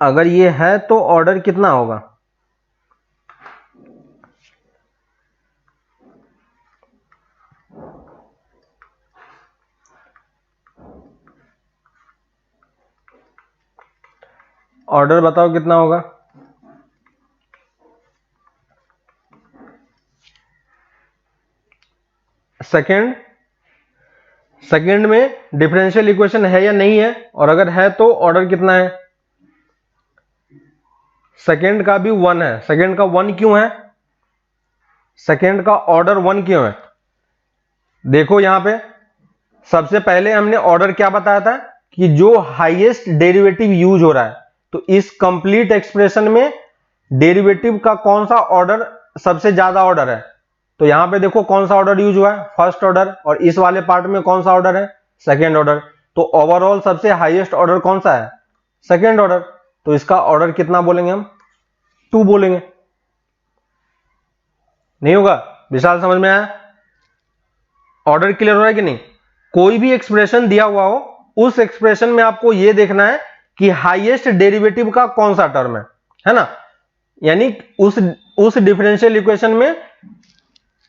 अगर ये है तो ऑर्डर कितना होगा, ऑर्डर बताओ कितना होगा। सेकंड में डिफरेंशियल इक्वेशन है या नहीं है, और अगर है तो ऑर्डर कितना है। सेकंड का भी 1 है। सेकंड का 1 क्यों है, सेकंड का ऑर्डर 1 क्यों है। देखो यहां पे सबसे पहले हमने ऑर्डर क्या बताया था कि जो हाईएस्ट डेरिवेटिव यूज हो रहा है, तो इस कंप्लीट एक्सप्रेशन में डेरिवेटिव का कौन सा ऑर्डर सबसे ज्यादा ऑर्डर है। तो यहां पे देखो कौन सा ऑर्डर यूज हुआ है, फर्स्ट ऑर्डर, और इस वाले पार्ट में कौन सा ऑर्डर है, सेकेंड ऑर्डर। तो ओवरऑल सबसे हाईएस्ट ऑर्डर कौन सा है, सेकेंड ऑर्डर। तो इसका ऑर्डर कितना बोलेंगे हम, 2 बोलेंगे। नहीं होगा, विशाल समझ में आया, ऑर्डर क्लियर हो रहा है कि नहीं। कोई भी एक्सप्रेशन दिया हुआ हो, उस एक्सप्रेशन में आपको यह देखना है कि हाईएस्ट डेरिवेटिव का कौन सा टर्म है ना। यानी उस डिफरेंशियल इक्वेशन में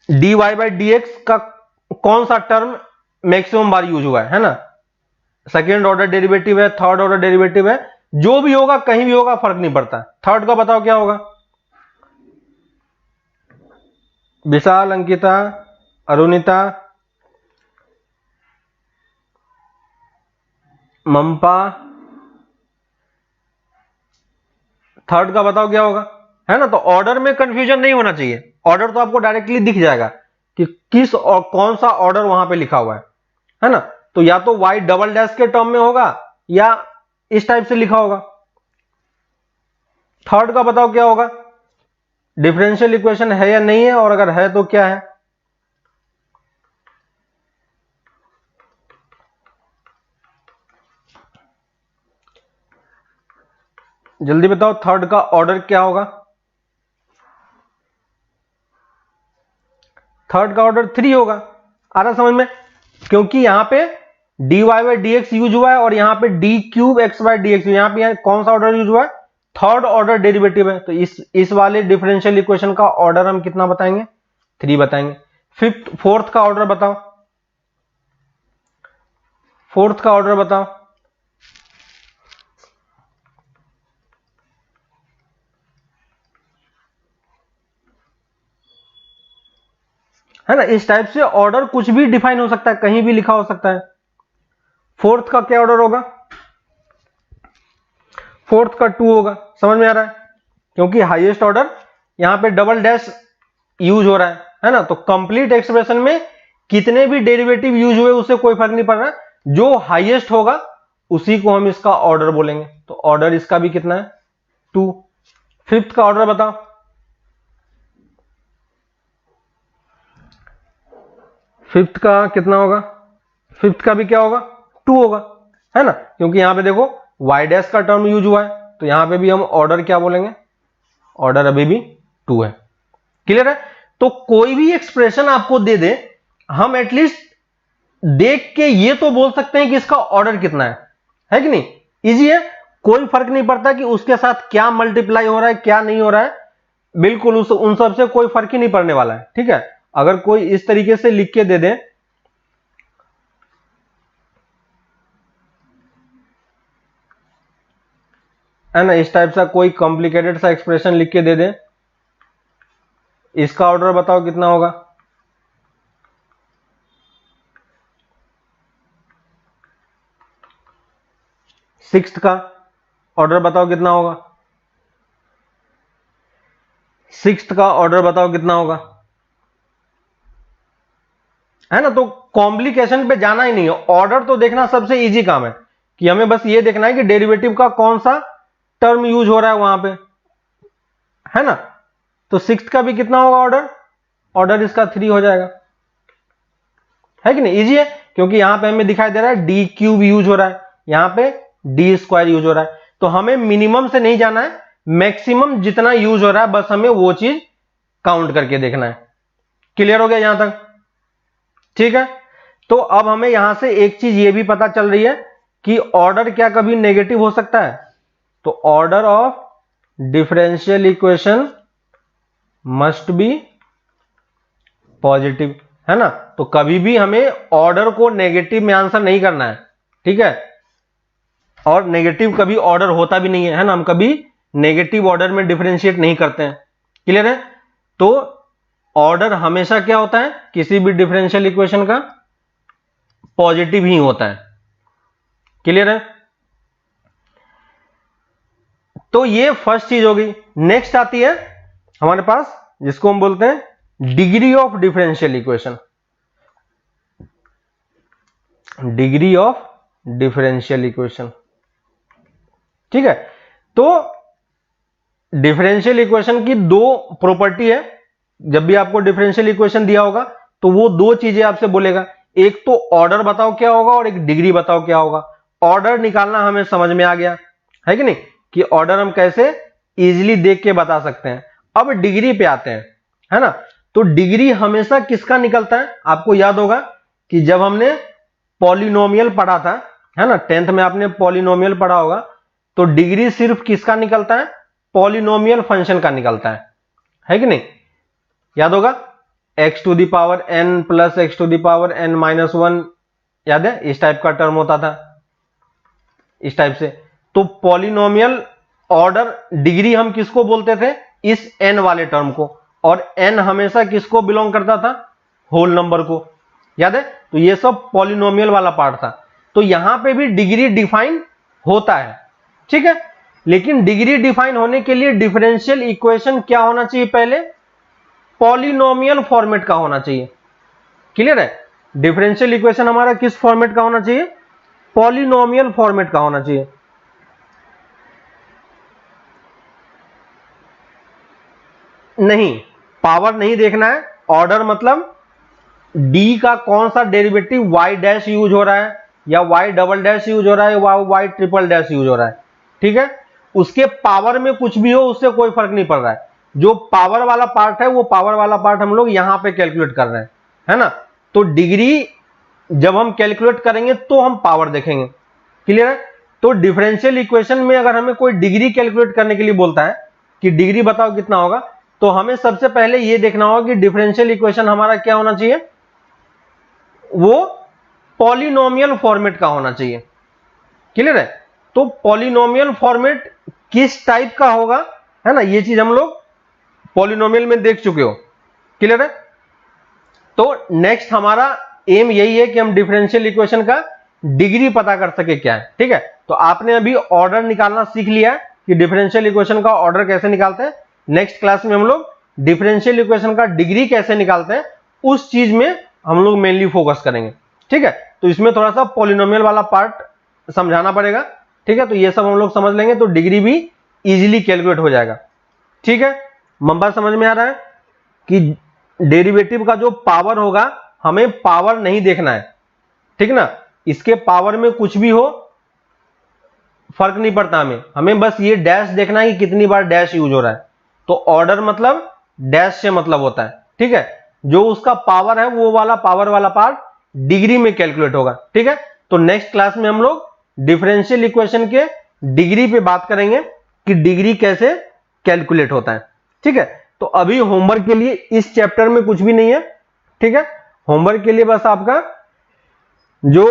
dy बाई डी एक्स का कौन सा टर्म मैक्सिमम बार यूज हुआ है ना। सेकेंड ऑर्डर डेरिवेटिव है, थर्ड ऑर्डर डेरिवेटिव है, जो भी होगा कहीं भी होगा फर्क नहीं पड़ता। थर्ड का बताओ क्या होगा। विशाल, अंकिता, अरुणिता, मंपा, थर्ड का बताओ क्या होगा, है ना। तो ऑर्डर में कंफ्यूजन नहीं होना चाहिए, ऑर्डर तो आपको डायरेक्टली दिख जाएगा कि किस और कौन सा ऑर्डर वहां पे लिखा हुआ है ना। तो या तो y डबल डैश के टर्म में होगा या इस टाइप से लिखा होगा। थर्ड का बताओ क्या होगा, डिफरेंशियल इक्वेशन है या नहीं है, और अगर है तो क्या है। जल्दी बताओ थर्ड का ऑर्डर क्या होगा। थर्ड का ऑर्डर 3 होगा। आ रहा समझ में, क्योंकि यहां पे dy by d x use हुआ है और यहां पे D cube x by d x, यहां पे कौन सा ऑर्डर यूज हुआ है, थर्ड ऑर्डर डेरिवेटिव है। तो इस वाले डिफरेंशियल इक्वेशन का ऑर्डर हम कितना बताएंगे, 3 बताएंगे। फोर्थ का ऑर्डर बताओ, फोर्थ का ऑर्डर बताओ। है ना, इस टाइप से ऑर्डर कुछ भी डिफाइन हो सकता है, कहीं भी लिखा हो सकता है। फोर्थ का क्या ऑर्डर होगा, फोर्थ का 2 होगा। समझ में आ रहा है, क्योंकि हाईएस्ट ऑर्डर यहां पे डबल डैश यूज हो रहा है ना। तो कंप्लीट एक्सप्रेशन में कितने भी डेरिवेटिव यूज हुए उससे कोई फर्क नहीं पड़ रहा, जो हाईएस्ट होगा उसी को हम इसका ऑर्डर बोलेंगे। तो ऑर्डर इसका भी कितना है, 2। फिफ्थ का ऑर्डर बताओ। फिफ्थ का कितना होगा, फिफ्थ का भी क्या होगा, 2 होगा, है ना। क्योंकि यहां पे देखो y डैश का टर्म यूज हुआ है, तो यहां पे भी हम ऑर्डर क्या बोलेंगे, ऑर्डर अभी भी 2 है। क्लियर है। तो कोई भी एक्सप्रेशन आपको दे दे, हम एटलीस्ट देख के ये तो बोल सकते हैं कि इसका ऑर्डर कितना है कि नहीं। इजी है, कोई फर्क नहीं पड़ता कि उसके साथ क्या मल्टीप्लाई हो रहा है क्या नहीं हो रहा है, बिल्कुल उन सब से कोई फर्क ही नहीं पड़ने वाला है। ठीक है, अगर कोई इस तरीके से लिख के दे दे, है ना, इस टाइप सा कोई कॉम्प्लिकेटेड सा एक्सप्रेशन लिख के दे दे, इसका ऑर्डर बताओ कितना होगा। सिक्स्थ का ऑर्डर बताओ कितना होगा, सिक्स्थ का ऑर्डर बताओ कितना होगा, है ना। तो कॉम्प्लिकेशन पे जाना ही नहीं है, ऑर्डर तो देखना सबसे इजी काम है कि हमें बस ये देखना है कि डेरिवेटिव का कौन सा टर्म यूज हो रहा है वहां पे, है ना। तो सिक्स्थ का भी कितना होगा ऑर्डर, ऑर्डर इसका 3 हो जाएगा, है कि नहीं। इजी है, क्योंकि यहां पे हमें दिखाई दे रहा है डी क्यूब यूज हो रहा है, यहां पे डी स्क्वायर यूज हो रहा है। तो हमें मिनिमम से नहीं जाना है, मैक्सिमम जितना यूज हो रहा है बस हमें वो चीज काउंट करके देखना है। क्लियर हो गया यहां तक, ठीक है। तो अब हमें यहां से एक चीज ये भी पता चल रही है कि ऑर्डर क्या कभी नेगेटिव हो सकता है। तो order of differential equation must be positive, है ना। तो कभी भी हमें ऑर्डर को नेगेटिव में आंसर नहीं करना है, ठीक है। और नेगेटिव कभी ऑर्डर होता भी नहीं है ना, हम कभी नेगेटिव ऑर्डर में डिफरेंशिएट नहीं करते हैं। क्लियर है? तो ऑर्डर हमेशा क्या होता है किसी भी डिफरेंशियल इक्वेशन का? पॉजिटिव ही होता है। क्लियर है? तो ये फर्स्ट चीज होगी। नेक्स्ट आती है हमारे पास जिसको हम बोलते हैं degree of differential equation. Degree of differential equation, ठीक है। तो डिफरेंशियल इक्वेशन की दो प्रॉपर्टी है। जब भी आपको डिफरेंशियल इक्वेशन दिया होगा तो वो दो चीजें आपसे बोलेगा, एक तो ऑर्डर बताओ क्या होगा और एक डिग्री बताओ क्या होगा। ऑर्डर निकालना हमें समझ में आ गया है कि नहीं, कि ऑर्डर हम कैसे इजीली देख के बता सकते हैं। अब डिग्री पे आते हैं, है ना। तो डिग्री हमेशा किसका निकलता है? आपको याद होगा कि जब हमने पॉलिनोमियल पढ़ा था, है ना, 10th में आपने पॉलिनोमियल पढ़ा होगा, तो डिग्री सिर्फ किसका निकलता है? पॉलिनोमियल फंक्शन का निकलता है कि नहीं? याद होगा x to the power n plus x to the power n minus 1, याद है? इस टाइप का टर्म होता था, इस टाइप से। तो पॉलिनोमियल ऑर्डर डिग्री हम किसको बोलते थे? इस n वाले टर्म को, और n हमेशा किसको बिलोंग करता था? होल नंबर को, याद है? तो ये सब पॉलिनोमियल वाला पार्ट था। तो यहां पे भी डिग्री डिफाइन होता है, ठीक है। लेकिन डिग्री डिफाइन होने के लिए डिफरेंशियल इक्वेशन क्या होना चाहिए? पहले पॉलिनोमियल फॉर्मेट का होना चाहिए। क्लियर है? डिफरेंशियल इक्वेशन हमारा किस फॉर्मेट का होना चाहिए? पॉलिनोमियल फॉर्मेट का होना चाहिए। नहीं, पावर नहीं देखना है, ऑर्डर मतलब डी का कौन सा डेरिवेटिव y डैश यूज हो रहा है, या y डबल डैश यूज हो रहा है, या y ट्रिपल डैश यूज हो रहा है, ठीक है। उसके पावर में कुछ भी हो उससे कोई फर्क नहीं पड़ रहा है। जो पावर वाला पार्ट है वो पावर वाला पार्ट हम लोग यहां पे कैलकुलेट कर रहे हैं, है ना। तो डिग्री जब हम कैलकुलेट करेंगे तो हम पावर देखेंगे। क्लियर है? तो डिफरेंशियल इक्वेशन में अगर हमें कोई डिग्री कैलकुलेट करने के लिए बोलता है कि डिग्री बताओ कितना होगा, तो हमें सबसे पहले यह देखना होगा कि डिफरेंशियल इक्वेशन हमारा क्या होना चाहिए? वो पॉलिनोमियल फॉर्मेट का होना चाहिए। क्लियर है? तो पॉलिनोमियल फॉर्मेट किस टाइप का होगा, है ना, ये चीज हम लोग पॉलिनोमियल में देख चुके हो। क्लियर है? तो नेक्स्ट हमारा एम यही है कि हम डिफरेंशियल इक्वेशन का डिग्री पता कर सके क्या है, ठीक है। तो आपने अभी ऑर्डर निकालना सीख लिया है कि डिफरेंशियल इक्वेशन का ऑर्डर कैसे निकालते हैं। नेक्स्ट क्लास में हम लोग डिफरेंशियल इक्वेशन का डिग्री कैसे निकालते हैं उस चीज में हम लोग मेनली फोकस करेंगे, ठीक है। तो इसमें थोड़ा सा पॉलिनोमियल वाला पार्ट समझाना पड़ेगा, ठीक है। तो ये सब हम लोग समझ लेंगे तो डिग्री भी इजीली कैलकुलेट हो जाएगा, ठीक है। बात समझ में आ रहा है कि डेरिवेटिव का जो पावर होगा हमें पावर नहीं देखना है, ठीक ना। इसके पावर में कुछ भी हो फर्क नहीं पड़ता, हमें बस ये डैश देखना है कि कितनी बार डैश यूज हो रहा है। तो ऑर्डर मतलब डैश से मतलब होता है, ठीक है। जो उसका पावर है वो वाला पावर वाला पार्ट डिग्री में कैलकुलेट होगा, ठीक है। तो नेक्स्ट क्लास में हम लोग डिफरेंशियल इक्वेशन के डिग्री पे बात करेंगे कि डिग्री कैसे कैलकुलेट होता है, ठीक है। तो अभी होमवर्क के लिए इस चैप्टर में कुछ भी नहीं है, ठीक है। होमवर्क के लिए बस आपका जो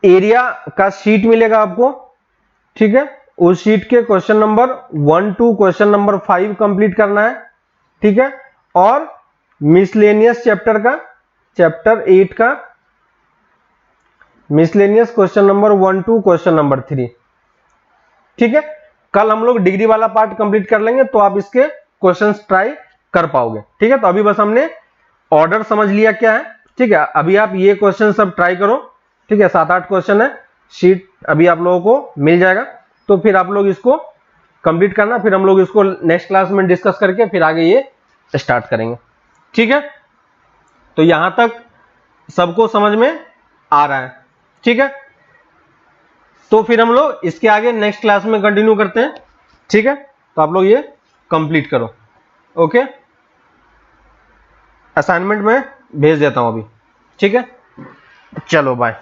एरिया का शीट मिलेगा आपको, ठीक है, उस शीट के question number 1 to question number 5 complete करना है, ठीक है। और मिसलेनियस चैप्टर का चैप्टर 8 का miscellaneous question number 1 to question number 3, ठीक है। कल हम लोग डिग्री वाला पार्ट कंप्लीट कर लेंगे तो आप इसके क्वेश्चंस ट्राई कर पाओगे, ठीक है। तो अभी बस हमने ऑर्डर समझ लिया क्या है, ठीक है। अभी आप ये क्वेश्चन सब ट्राई करो, ठीक है। 7-8 क्वेश्चन है, शीट अभी आप लोगों को मिल जाएगा, तो फिर आप लोग इसको कंप्लीट करना, फिर हम लोग इसको नेक्स्ट क्लास में डिस्कस करके फिर आगे ये स्टार्ट करेंगे, ठीक है। तो यहां तक सबको समझ में आ रहा है, ठीक है। तो फिर हम लोग इसके आगे नेक्स्ट क्लास में कंटिन्यू करते हैं, ठीक है। तो आप लोग ये कंप्लीट करो, ओके। असाइनमेंट में भेज देता हूं अभी, ठीक है। चलो बाय।